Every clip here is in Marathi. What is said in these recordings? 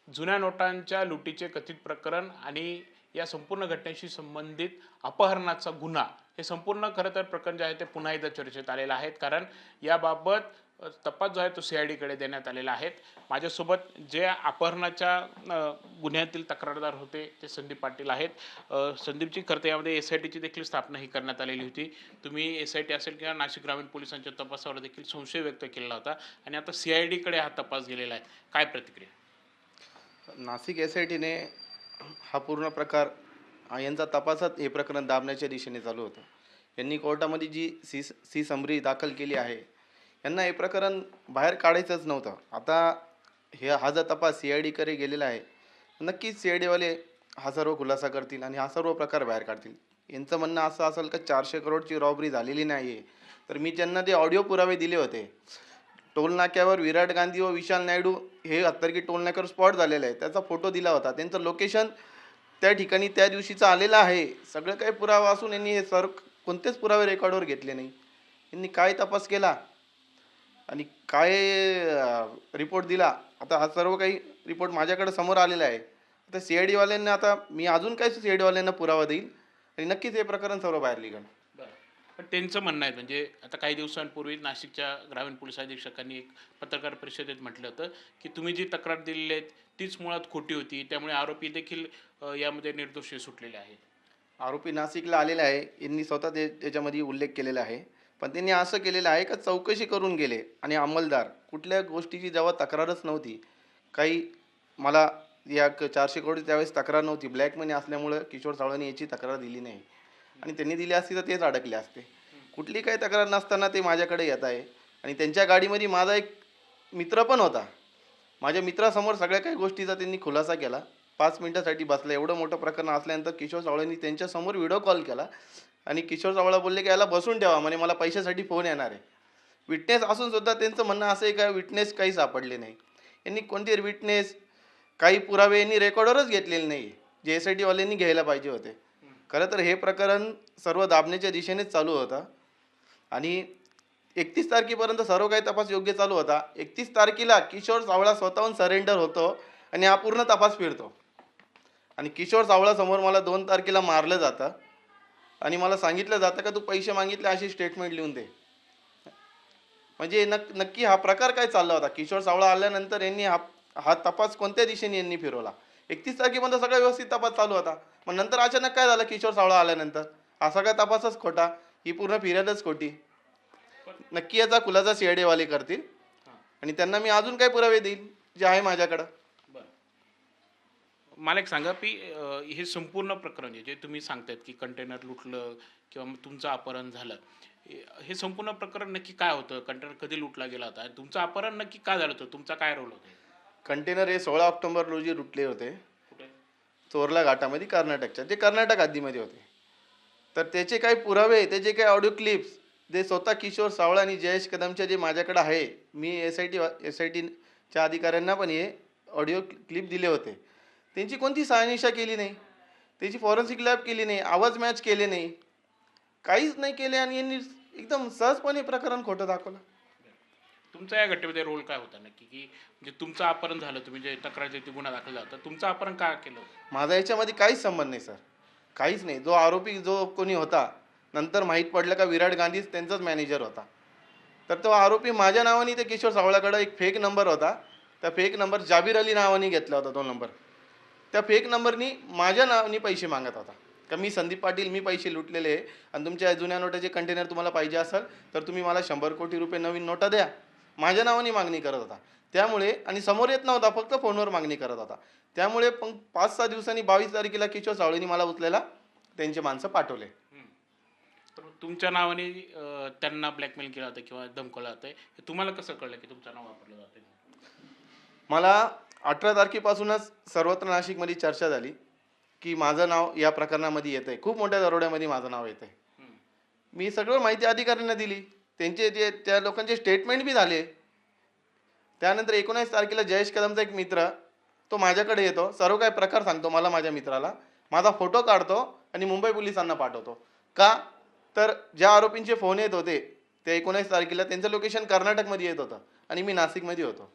जुन्या नोटांच्या लुटीचे कथित प्रकरण आणि या संपूर्ण घटनेशी संबंधित अपहरणाचा गुन्हा हे संपूर्ण खरं तर प्रकरण जे आहे ते पुन्हा एकदा चर्चेत आलेलं आहे. कारण याबाबत तपास जो आहे तो CID कडे देण्यात आलेला आहे. माझ्यासोबत जे अपहरणाच्या गुन्ह्यातील तक्रारदार होते ते संदीप पाटील आहेत. संदीपजी, खरं तर यामध्ये SIT ची देखील स्थापना ही करण्यात आलेली होती. तुम्ही SIT असेल किंवा नाशिक ग्रामीण पोलिसांच्या तपासावर देखील संशय व्यक्त केला होता आणि आता CID कडे हा तपास गेलेला आहे. काय प्रतिक्रिया? नाशिक SITने हा पूर्ण प्रकार यांचा तपासात हे प्रकरण दाबण्याच्या दिशेने चालू होतं. यांनी कोर्टामध्ये जी सी समरी दाखल केली आहे, यांना हे प्रकरण बाहेर काढायचंच नव्हतं. आता हा जो तपास CID कडे गेलेला आहे, नक्कीच CID वाले हा सर्व खुलासा करतील आणि हा सर्व प्रकार बाहेर काढतील. यांचं म्हणणं असं असेल का 400 करोडची रॉबरी झालेली नाही आहे, तर मी त्यांना ते ऑडिओ पुरावे दिले होते. टोल नाक्यावर विराट गांधी व विशाल नायडू हे हत्तरगी टोल नाक्यावर स्पॉट झालेले आहे, त्याचा फोटो दिला होता. त्यांचं लोकेशन त्या ठिकाणी त्या दिवशीचं आलेलं आहे. सगळं काही पुरावा असून यांनी हे सर्व कोणतेच पुरावे रेकॉर्डवर घेतले नाही. यांनी काय तपास केला आणि काय रिपोर्ट दिला, आता हा सर्व काही रिपोर्ट माझ्याकडे समोर आलेला आहे. आता CID वाल्यांना, आता मी अजून काय CID वाल्यांना पुरावा देईल आणि नक्कीच हे प्रकरण सर्व बाहेर निघेल. बरं. पण त्यांचं म्हणणं आहे, म्हणजे आता काही दिवसांपूर्वी नाशिकच्या ग्रामीण पोलीस अधीक्षकांनी एक पत्रकार परिषदेत म्हटलं होतं की तुम्ही जी तक्रार दिलेली आहे तीच मुळात खोटी होती, त्यामुळे आरोपी देखील यामध्ये निर्दोषी सुटलेले आहेत. आरोपी नाशिकला आलेला आहे, यांनी स्वतः त्याच्यामध्ये उल्लेख केलेला आहे. पण त्यांनी असं केलेलं आहे का चौकशी करून गेले आणि अंमलदार कुठल्या गोष्टीची जेव्हा तक्रारच नव्हती, काही मला या 400 करोड त्यावेळेस तक्रार नव्हती, ब्लॅक मनी असल्यामुळं किशोर सावळांनी याची तक्रार दिली नाही आणि त्यांनी दिली असती तर तेच अडकले असते. कुठली काही तक्रार नसताना ते माझ्याकडे येत आहे आणि त्यांच्या गाडीमध्ये माझा एक मित्र पण होता. माझ्या मित्रासमोर सगळ्या काही गोष्टीचा त्यांनी खुलासा केला. 5 मिनिटासाठी बसला. एवढं मोठं प्रकरण असल्यानंतर किशोर सावळेंनी त्यांच्यासमोर व्हिडिओ कॉल केला आणि किशोर सावळा बोलले की याला बसून ठेवा, म्हणे मला पैशासाठी फोन येणार आहे. विटनेस असून सुद्धा त्यांचं म्हणणं असं आहे का विटनेस काही सापडले नाही. यांनी कोणते विटनेस, काही पुरावे यांनी रेकॉर्डवरच घेतलेले नाही, जे SIT वाल्यांनी घ्यायला पाहिजे होते. खरं तर हे प्रकरण सर्व दाबण्याच्या दिशेनेच चालू होतं आणि 31 तारखेपर्यंत सर्व काही तपास योग्य चालू होता. 31 तारखेला किशोर सावळा स्वतःहून सरेंडर होतो आणि हा पूर्ण तपास फिरतो आणि किशोर सावळासमोर मला 2 तारखेला मारलं जातं आणि मला सांगितलं जातं का तू पैसे मागितले अशी स्टेटमेंट लिहून दे. म्हणजे नक्की हा प्रकार काय चालला होता. किशोर सावळा आल्यानंतर यांनी हा तपास कोणत्या दिशेने यांनी फिरवला. 31 तारखेपर्यंत सगळा व्यवस्थित तपास चालू होता, मग नंतर अचानक काय झालं, किशोर सावळा आल्यानंतर हा सगळा तपासच खोटा, ही पूर्ण फिर्यादच खोटी. नक्की याचा खुलासा CID वाले करतील आणि त्यांना मी अजून काय पुरावे देईल जे आहे माझ्याकडं. बरं, मला एक सांगा की हे संपूर्ण प्रकरण जे तुम्ही सांगतायत की कंटेनर लुटलं किंवा मग तुमचं अपहरण झालं, हे संपूर्ण प्रकरण नक्की काय होतं? कंटेनर कधी लुटला गेला होता? तुमचं अपहरण नक्की काय झालं होतं? तुमचा काय रोल होता? कंटेनर हे 16 ऑक्टोबर रोजी लुटले होते कुठे? चोरला घाटामध्ये, कर्नाटकच्या. ते कर्नाटक हद्दीमध्ये होते. तर त्याचे काही पुरावे, त्याचे काही ऑडिओ क्लिप्स जे स्वतः किशोर सावळा आणि जयेश कदमचे जे माझ्याकडे आहे, मी SITच्या अधिकाऱ्यांना पण हे ऑडिओ क्लिप दिले होते. त्यांची कोणती शहानिशा केली नाही, त्याची फॉरेन्सिक लॅब केली नाही, आवाज मॅच केले नाही, काहीच नाही केले आणि यांनी एकदम सहजपणे प्रकरण खोटं दाखवलं. तुमचा या घटनेमध्ये रोल काय होता नक्की? की म्हणजे तुमचं अपहरण झालं, तुम्ही जे तक्रार जे गुन्हा दाखल झाला होता, तुमचं अपहरण का केलं? माझा याच्यामध्ये काहीच संबंध नाही सर, काहीच नाही. जो आरोपी जो कोणी होता, नंतर माहीत पडलं का विराट गांधीच त्यांचाच मॅनेजर होता. तर तो आरोपी माझ्या नावाने ते किशोर सावळाकडे एक फेक नंबर होता, त्या फेक नंबर जाबीर अली नावाने घेतला होता तो नंबर. त्या फेक नंबरनी माझ्या नावाने पैसे मागत होता का मी संदीप पाटील, मी पैसे लुटलेले आहे आणि तुमच्या जुन्या नोटाचे कंटेनर तुम्हाला पाहिजे असेल तर तुम्ही मला 100 कोटी रुपये नवीन नोटा द्या, माझ्या नावाने मागणी करत होता. त्यामुळे, आणि समोर येत नव्हता, फक्त फोनवर मागणी करत होता. त्यामुळे 5-6 दिवसांनी 22 तारखेला किशोर सावळेंनी मला उचलायला त्यांचे माणसं पाठवले. तर तुमच्या नावाने त्यांना ब्लॅकमेल केलं होतं किंवा धमकवलं जातं, हे तुम्हाला कसं कळलं की तुमचं नाव वापरलं जातं? मला 18 तारखेपासूनच सर्वत्र नाशिकमध्ये चर्चा झाली की माझं नाव या प्रकरणामध्ये येतं आहे, खूप मोठ्या दरोड्यामध्ये माझं नाव येतं आहे. मी सगळं माहिती अधिकाऱ्यांना दिली, त्यांचे जे त्या लोकांचे स्टेटमेंट बी झाले. त्यानंतर 19 तारखेला जयेश कदमचा एक मित्र, तो माझ्याकडे येतो, सर्व काय प्रकार सांगतो मला, माझ्या मित्राला, माझा फोटो काढतो आणि मुंबई पोलिसांना पाठवतो. का तर ज्या आरोपींचे फोन येत होते ते 19 तारखेला त्यांचं लोकेशन कर्नाटकमध्ये येत होतं आणि मी नाशिकमध्ये होतो.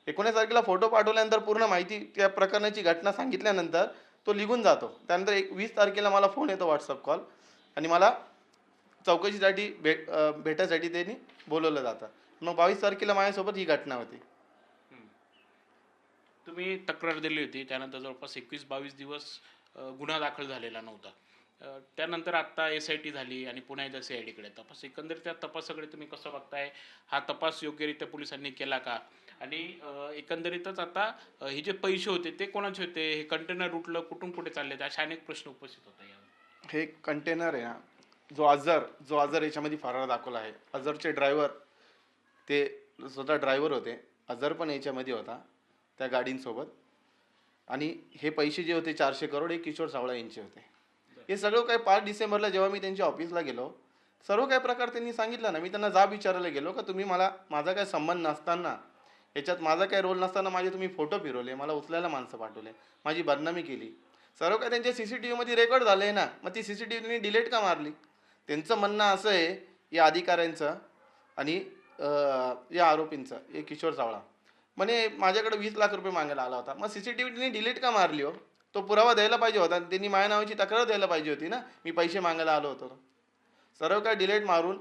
19 तारखेला फोटो पाठवल्यानंतर पूर्ण माहिती त्या प्रकरणाची घटना सांगितल्यानंतर तो निघून जातो. त्यानंतर 20 तारखेला मला फोन येतो, व्हॉट्सअप कॉल, आणि मला चौकशीसाठी भेटायसाठी त्यांनी बोलवलं जातं. मग 22 तारखेला माझ्यासोबत ही घटना होती. तुम्ही तक्रार दिली होती, त्यानंतर जवळपास 21-22 दिवस गुन्हा दाखल झालेला नव्हता. त्यानंतर आता SIT झाली आणि पुन्हा एकदा CIDकडे तपास. एकंदरीत त्या तपासाकडे तुम्ही कसं बघताय? हा तपास योग्यरित्या पोलिसांनी केला का? आणि एकंदरीतच आता हे जे पैसे होते ते कोणाचे होते? हे कंटेनर रुटलं कुठून कुठे चालले? असे अनेक प्रश्न उपस्थित होतात यावर. हे कंटेनर आहे ना, जो अझर याच्यामध्ये फरार दाखवला आहे. अझरचे ड्रायव्हर ते स्वतः ड्रायव्हर होते. अझर पण याच्यामध्ये होता त्या गाडींसोबत. आणि हे पैसे जे होते 400 करोड हे किशोर सावळा यांचे होते. हे सगळं काही 5 डिसेंबरला जेव्हा मी त्यांच्या ऑफिसला गेलो, सर्व काही प्रकार त्यांनी सांगितलं ना. मी त्यांना जाब विचारायला गेलो का तुम्ही माझा काही संबंध नसताना, याच्यात माझा काही रोल नसताना माझे तुम्ही फोटो फिरवले, मला उचलायला माणसं पाठवले, माझी बदनामी केली. सर्व काही त्यांच्या CCTV मध्ये रेकॉर्ड झालं आहे ना. मग ती CCTV डिलीट का मारली? त्यांचं म्हणणं असं आहे या अधिकाऱ्यांचं आणि या आरोपींचं, हे किशोर सावळा म्हणे माझ्याकडे 20 लाख रुपये मागायला आला होता. मग CCTV डिलीट का मारली हो? तो पुरावा द्यायला पाहिजे होता. त्यांनी माझ्या नावाची तक्रार द्यायला पाहिजे होती ना, मी पैसे मागायला आलो होतो. सर्व काय डिलीट मारून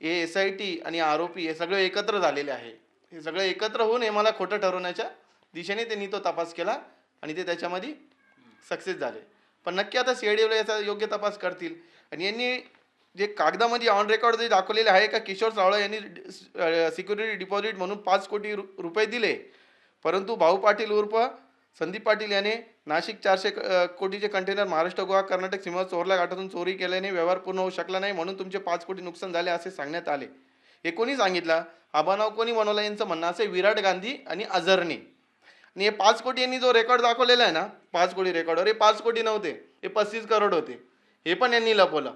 हे SIT आणि आरोपी हे सगळे एकत्र झालेले आहे. हे सगळे एकत्र होऊन हे मला खोटं ठरवण्याच्या दिशेने त्यांनी तो तपास केला आणि ते त्याच्यामध्ये सक्सेस झाले. पण नक्की आता CID याचा योग्य तपास करतील. आणि यांनी जे कागदामध्ये ऑन रेकॉर्ड जे दाखवलेले आहे का किशोर सावळा यांनी सिक्युरिटी डिपॉझिट म्हणून 5 कोटी रुपये दिले, परंतु भाऊ पाटील उर्फ संदीप पाटील याने नाशिक 400 कोटीचे कंटेनर महाराष्ट्र गोवा कर्नाटक सीमेवर चोरला घाटातून चोरी केल्याने व्यवहार पूर्ण होऊ शकला नाही, म्हणून तुमचे 5 कोटी नुकसान झाले असे सांगण्यात आले. हे कोणी सांगितलं? हा बनाव कोणी बनवला? यांचं म्हणणं असे विराट गांधी आणि अझरने. आणि हे 5 कोटी यांनी जो रेकॉर्ड दाखवलेला आहे ना, 5 कोटी रेकॉर्डवर, हे 5 कोटी नव्हते, हे 35 करोड होते. हे पण यांनी लपवलं.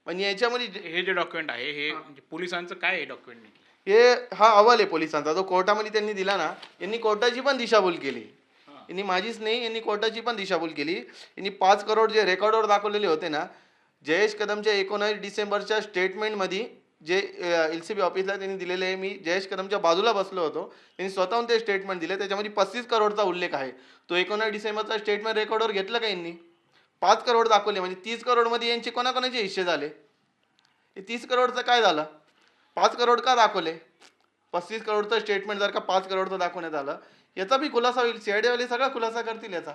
म्हणजे याच्यामध्ये हे जे डॉक्युमेंट आहे हे म्हणजे पोलिसांचं काय आहे डॉक्युमेंट? हे हा अहवाल आहे पोलिसांचा, जो कोर्टामध्ये त्यांनी दिला ना. यांनी कोर्टाची पण दिशाभूल केली. यांनी माझीच नाही, यांनी कोर्टाची पण दिशाभूल केली. यांनी 5 करोड जे रेकॉर्डवर दाखवलेले होते ना, जयेश कदमच्या 19 डिसेंबरच्या स्टेटमेंटमध्ये जे LCB ऑफिसला त्यांनी दिलेले आहे, मी जयेश कदमच्या बाजूला बसलो होतो, त्यांनी स्वतःहून ते स्टेटमेंट दिले. त्याच्यामध्ये 35 करोडचा उल्लेख आहे. तो 19 डिसेंबरचा स्टेटमेंट रेकॉर्डवर घेतलं का यांनी? 5 करोड दाखवले. म्हणजे 30 करोडमध्ये यांचे कोणाकोणाचे हिस्से झाले? हे 30 करोडचं काय झालं? 5 करोड का दाखवले? 35 करोडचं स्टेटमेंट जर का 5 करोडचं दाखवण्यात आलं, याचा बी खुलासा होईल. CID वाले सगळा खुलासा करतील याचा.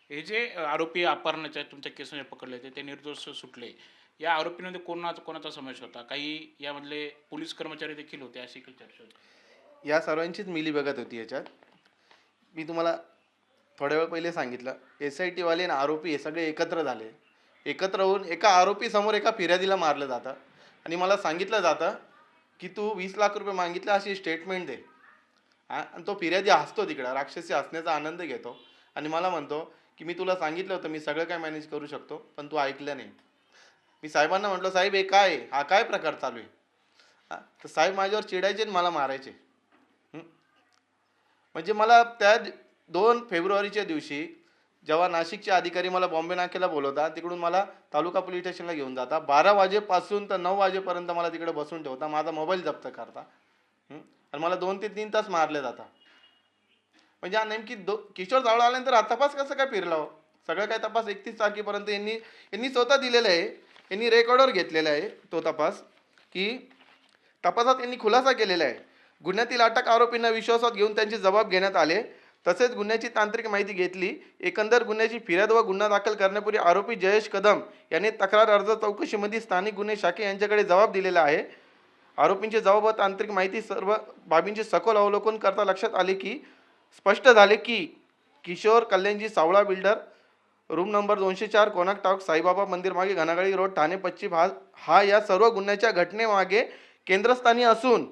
हे जे आरोपी अपहरणाच्या तुमच्या केसमध्ये पकडले ते निर्दोष सुटले, या आरोपींमध्ये कोणाचा समावेश होता? काही यामधले पोलीस कर्मचारी देखील होते अशी चर्चा होती. या सर्वांचीच मिलीभगत होती याच्यात. मी तुम्हाला थोड्या वेळ पहिले सांगितलं, SIT वाले आणि आरोपी हे सगळे एकत्र झाले. एकत्र होऊन एका आरोपी समोर एका फिर्यादीला मारलं जातं आणि मला सांगितलं जातं की तू 20 लाख रुपये मागितले अशी स्टेटमेंट दे. आणि तो फिर्यादी हसतो, तिकडं राक्षसी हसण्याचा आनंद घेतो आणि मला म्हणतो की मी तुला सांगितलं होतं मी सगळं काय मॅनेज करू शकतो, पण तू ऐकलं नाही. मी साहेबांना म्हटलं, साहेब हे काय आहे? हा काय प्रकार चालू आहे? तर साहेब माझ्यावर चिडायचे आणि मला मारायचे. म्हणजे मला त्या 2 फेब्रुवारीच्या दिवशी जेव्हा नाशिकचे अधिकारी मला बॉम्बे नाक्याला बोलवतात, तिकडून मला तालुका पोलीस स्टेशनला घेऊन जाता. 12 वाजेपासून तर 9 वाजेपर्यंत मला तिकडे बसून ठेवता, माझा मोबाईल जप्त करता आणि मला 2 ते 3 तास मारले जातात. म्हणजे हा नेमकी किशोर सावळा आल्यानंतर हा तपास कसं काय फिरला हो? सगळं काय तपास 31 तारखेपर्यंत यांनी स्वतः दिलेलं आहे. यांनी रेकॉर्डवर घेतलेला आहे तो तपास, की तपासात यांनी खुलासा केलेला आहे. गुन्ह्यातील अटक आरोपींना विश्वासात घेऊन त्यांचे जबाब घेण्यात आले. तसेच गुन्ह्याची तांत्रिक माहिती घेतली. एकंदर गुन्ह्याची फिर्याद व गुन्हा दाखल करण्यापूर्वी आरोपी जयेश कदम यांनी तक्रार अर्ज चौकशीमध्ये स्थानिक गुन्हे शाखे यांच्याकडे जबाब दिलेला आहे. आरोपींचे जबाब व तांत्रिक माहिती सर्व बाबींचे सखोल अवलोकन करता लक्षात आले की स्पष्ट झाले की किशोर कल्याणजी सावळा बिल्डर, रूम नंबर 204, कोणाक टॉक, साईबाबा मंदिर मागे, घनागाळी रोड, ठाणे पश्चिम हा या सर्व गुन्ह्याच्या घटनेमागे केंद्रस्थानी असून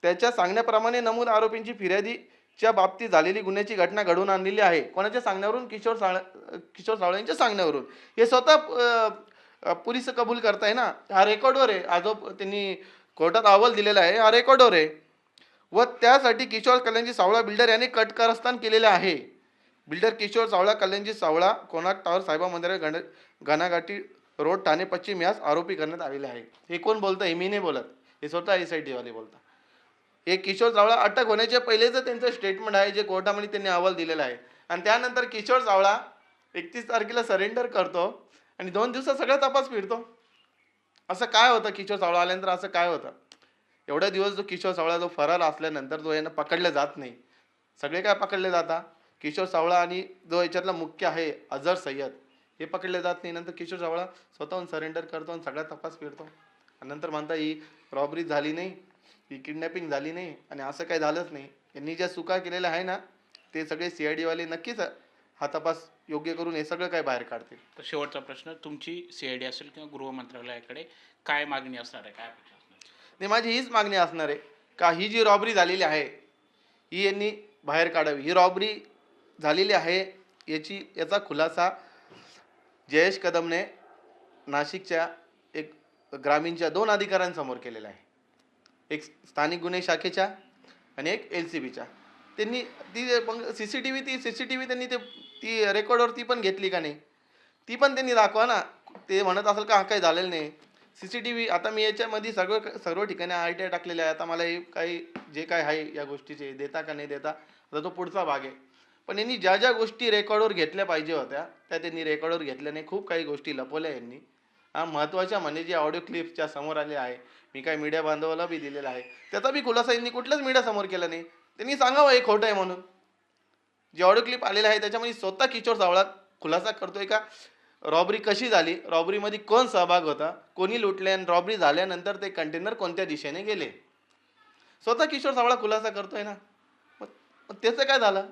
त्याच्या सांगण्याप्रमाणे नमूद आरोपींची फिर्यादीच्या बाबतीत झालेली गुन्ह्याची घटना घडवून आणलेली आहे. कोणाच्या सांगण्यावरून? किशोर सावळा यांच्या सांगण्यावरून. हे स्वतः पोलीस कबूल करताय ना. हा रेकॉर्डवर आहे. आज त्यांनी कोर्टात अहवाल दिलेला आहे, हा रेकॉर्डवर आहे. व त्यासाठी किशोर कल्याणजी सावळा बिल्डर यांनी कटकारस्थान केलेले आहे. बिल्डर किशोर सावळा कल्याणजी सावळा, कोणाक टॉवर, साईबा मंदिर, घनाघाटी रोड, ठाणे पश्चिम यास आरोपी करण्यात आलेले आहे. हे कोण बोलतं? हे मी नाही बोलत, हे स्वतः SIT वाले बोलतात. हे किशोर चावला अटक होण्याच्या पहिलेच त्यांचं स्टेटमेंट आहे जे कोर्टामध्ये त्यांनी अहवाल दिलेला आहे. आणि त्यानंतर किशोर चावला 31 तारखेला सरेंडर करतो आणि 2 दिवसात सगळा तपास फिरतो. असं काय होतं किशोर चावला आल्यानंतर असं काय होतं? एवढ्या दिवस जो किशोर सावळा जो फरार असल्यानंतर जो यांना पकडले जात नाही. सगळे काय पकडले जातात? किशोर सावळा आणि जो याच्यातला मुख्य आहे अझर सय्यद हे पकडले जात नाही. नंतर किशोर सावळा स्वतःहून सरेंडर करतो आणि सगळा तपास फिरतो. आणि नंतर म्हणता ही रॉबरी झाली नाही, ही किडनॅपिंग झाली नाही आणि असं काही झालंच नाही. यांनी ज्या चुका केलेल्या आहे ना ते सगळे CID वाले नक्कीच हा तपास योग्य करून हे सगळं काय बाहेर काढतील. तर शेवटचा प्रश्न, तुमची CID असेल किंवा गृह मंत्रालयाकडे काय मागणी असणार आहे, काय अपेक्षा असणार आहे? नाही, माझी हीच मागणी असणार आहे का ही जी रॉबरी झालेली आहे ही यांनी बाहेर काढावी. ही रॉबरी झालेली आहे याचा खुलासा जयेश कदमने नाशिकच्या एक ग्रामीणच्या 2 अधिकाऱ्यांसमोर केलेला आहे. एक स्थानिक गुन्हे शाखेच्या आणि एक LCBच्या. त्यांनी ती CCTV त्यांनी ती रेकॉर्डवरती पण घेतली का नाही? ती पण त्यांनी दाखवा ना. ते म्हणत असेल का हा काही झालेलं नाही. CCTV आता मी याच्यामध्ये सर्व ठिकाणी RTI टाकलेले आहे. आता मला हे काही जे काय आहे या गोष्टीचे देता का नाही देता आता तो पुढचा भाग आहे. पण यांनी ज्या ज्या गोष्टी रेकॉर्डवर घेतल्या पाहिजे होत्या त्या त्यांनी रेकॉर्डवर घेतल्या नाही. खूप काही गोष्टी लपवल्या यांनी. महत्त्वाच्या म्हणजे जे ऑडिओ क्लिप्सच्या समोर आले आहे, मी काय मीडिया बांधवाला बी दिलेला आहे, त्याचा बी खुलासा यांनी कुठल्याच मीडिया समोर केला नाही. त्यांनी सांगावं हे खोटं आहे म्हणून. जे ऑडिओ क्लिप आलेले आहे त्याच्यामध्ये स्वतः किशोर सावळा खुलासा करतोय का रॉबरी कशी झाली, रॉबरीमध्ये कोण सहभाग होता, कोणी लुटले आणि रॉबरी झाल्यानंतर ते कंटेनर कोणत्या दिशेने गेले. स्वतः किशोर सावळा खुलासा करतोय ना. मग त्याचं काय झालं?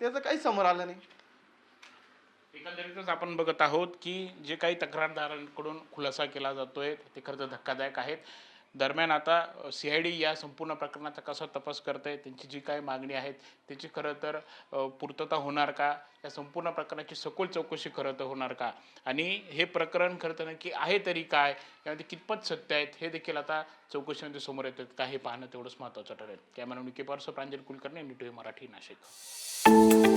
त्याचं काही समोर आलं नाही. एकंदरीतच आपण बघत आहोत की जे काही तक्रारदारांकडून खुलासा केला जातोय ते खरं तर धक्कादायक आहेत. दरम्यान आता CID या संपूर्ण प्रकरणाचा कसा तपास करते, त्यांची जी काही मागणी आहेत त्याची खरं तर पूर्तता होणार का, या संपूर्ण प्रकरणाची सखोल चौकशी खरं तर होणार का, आणि हे प्रकरण खरं तर नक्की आहे तरी काय, यामध्ये कितपत सत्य आहेत हे देखील आता चौकशीमध्ये समोर येतात का हे पाहणं तेवढंच महत्त्वाचं ठरेल. कॅमेरा निकेपारसह प्रांजल कुलकर्णी, NDTV मराठी, नाशिक.